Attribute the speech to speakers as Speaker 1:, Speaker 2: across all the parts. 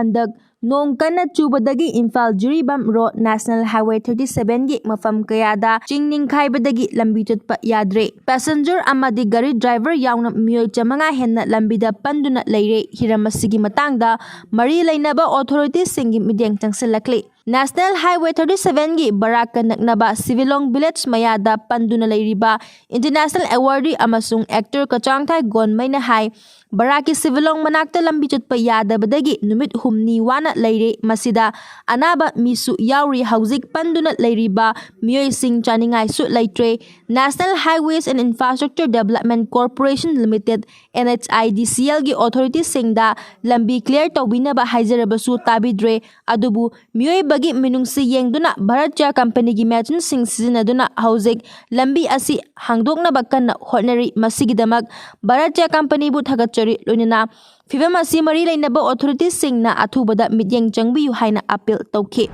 Speaker 1: Handak nong kanna chubadagi Imphal-Jiribam Road National Highway 37 gi mafam kayada ching ningkhaibadagi lambi chhatpa yadrey. Passenger amadi gari driver yaona meeoi chamanga henna lambida panduna leire Hiram asigi matangda mari leinaba authority singi meetyeng chingshillakli. National Highway 37 gi Barak naknaba civilong village mayada panduna leiriba international awardee amasung actor Kachangthai Gonmei na hai Baraki civilong manakta lambi chhatpa yadabadagi numit humni wana leire masida anaba misu yauri hauzik panduna leiriba meeoi sing chaningai su leitre. National Highways and Infrastructure Development Corporation Limited NHIDCL gi authority singda lambi clear tawbinaba haijarabasu tabidre adubu meeoi bagi minungsi yengduna Bharatiya Company gi machine sing sizinaduna hauzik lambi asi hangdoknaba kanna hotnari Masigidamak Bharatiya Company bu thagachari loinana fivam asi mari leinaba authorities singna athubada meetyeng changbiyu haina appeal tawkhi.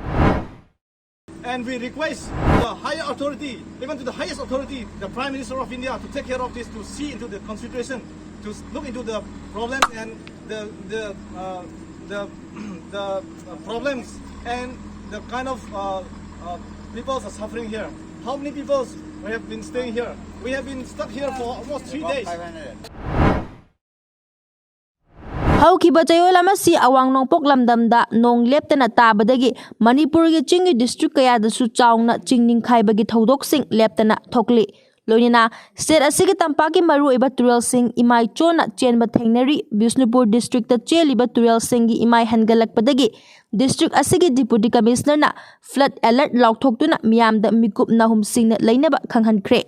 Speaker 2: And we request the higher authority, even to the highest authority, the Prime Minister of India, to take care of this, to see into the consideration, to look into the problems and the problems and the kind of people are suffering here. How many people have been staying here? We have been stuck here for almost 3 days.
Speaker 1: Haukiba chayol amasi awang nongpok lamdamda nong leptana tabadagi Manipur gi Ching district kayada su chawna ching ningkhaibagi thodok sing leptana thokli loinina state asigi tampaki maru iba tural sing imai chona chenba thengnari Bisnupur district ta cheliba tural sing gi imai hangalakpadagi district asigi deputy commissioner na flood alert laukthokduna miyamda mikup nahum singna leinaba khanghankhre.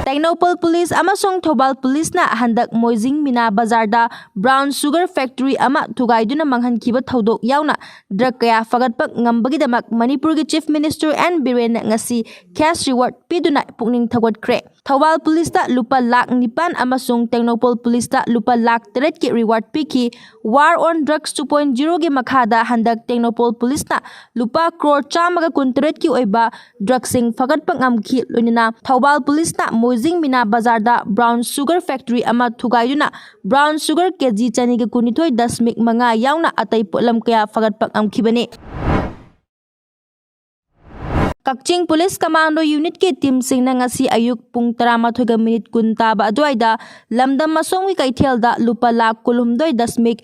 Speaker 1: Technopol Police amasong Thobal Police na Handak Moijing Mina Bazarda Brown Sugar Factory ama thugaiduna manghankiba thodok yauna drug kaya fagatpak ngambagidamak Manipur gi Chief Minister and Biren ngasi cash reward piduna pukning thagwatkre. Thobal Police ta lupa lakh 9 amasong Technopol Police ta lupa lakh 3 ki reward piki War on Drugs 2.0 gi makhada Handak Technopol Police na lupa crore 113 ki oiba drug sing fagatpak ngamkhi loinina Thobal Police na Moijing Mina Bazarda Brown Sugar Factory ama thugaiduna brown sugar kg chaniga kunithoi dasmik manga yauna atai potlam kaya fagatpak amkhibane. Kaching Police Commando Unit ke team sing na ngasi ayuk pung 13:20 taba adwaida lamdam masongwi kaithelda lupa lakh 7.9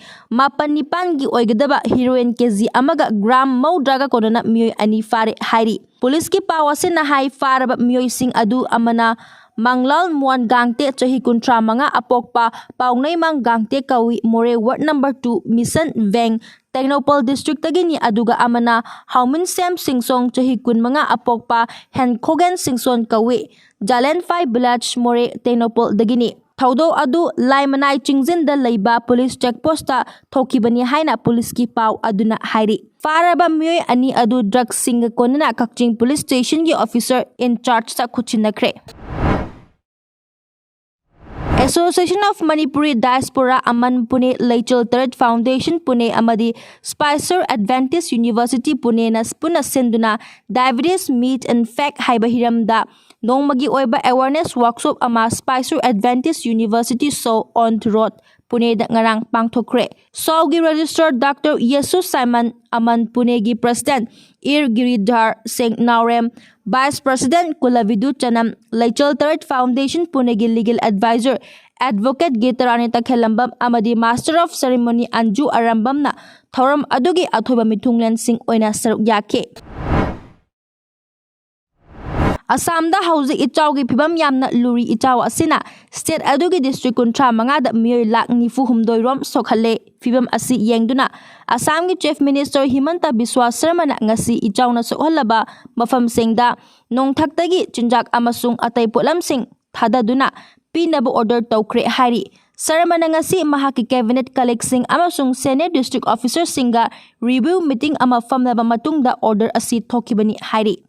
Speaker 1: gi oigadaba heroin kg amaga gram maudraga konana meeoi ani fare hairi. Police ki pawase na hai faraba meeoi sing adu amana Manglal Muan Gangte chahi kuntra manga apokpa paungnai mang gangte kawi more ward number 2 Mission Veng Technopol district tagini aduga amana Haumin Sam Singsong chahi kun manga apokpa Henkhogen Singson kawi Jalen 5 village more Technopol dagini Thodo adu Laimanai Chingjin da leiba police checkpost ta thokibani haina police ki paw aduna hairi. Faraba meeoi ani adu drug singa konana Kaching Police Station gi officer in charge sa khuchinakre. Association of Manipuri Diaspora Aman Pune Leichel Third Foundation Pune amadi Spicer Adventist University Pune na puna senduna Diabetes Meat and Fact haiba Hiram da nongmagi oiba awareness workshop ama Spicer Adventist University so on the road Pune da ngarang pangthokre. So gi Registrar Dr. Yesu Simon Aman Pune gi President Giridhar Singh Naurem Vice President Kulavidu Chanam Leichel Third Foundation Pune gi Legal Advisor Advocate Gitarani Takhelambam amadi Master of Ceremony Anju Arambam na thoram adugi athoba mithunglen sing oina saruk yake. Assam da hauzik ichaw gi phibam yamna luri ichaw asina state adugi district kuntra manga da meeoi lakh 9 rom sokhalle phibam asi yengduna Assam gi Chief Minister Himanta Biswa Sarma na ngasi ichaw na sokhalaba mafam singda nongthaktagi chinjak amasung atai potlam sing thadaduna pinaba order tawkre hari. Sarma na ngasi mahaki cabinet colleagues amasung senior district officer singa review meeting ama famnaba matungda order asi thokibani hari.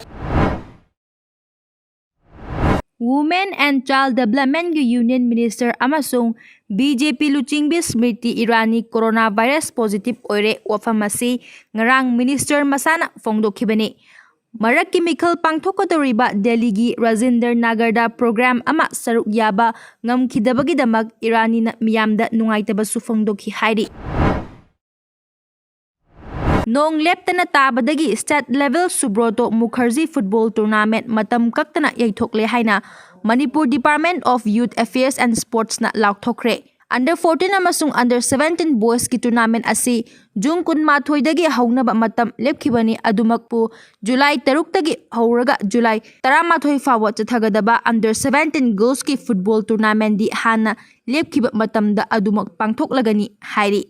Speaker 1: Women and Child Development Union Minister amasung BJP Luchingbi Smriti Irani coronavirus positive oire wafamasi ngarang minister masana fongdokhibani. Marakki Mikhal pangthokkodoriba Delhi Rajinder Nagarda program ama saruk yaba ngamkhidabagidamak Irani na miyamda nungaitaba sufongdokhi hairi. Nong leptana tabadagi state level Subroto Mukherjee football tournament matam kaktana yaithokle haina Manipur Department of Youth Affairs and Sports na laukthokre. Under 14 amasung under 17 boys ki tournament asi June 12 dagi haunaba matam lepkhibani adumakpu July 3 dagi hauraga July 13 fawa chathagadaba under 17 girls ki football tournament di hana lepkhiba matamda adumak pangthoklagani hairi.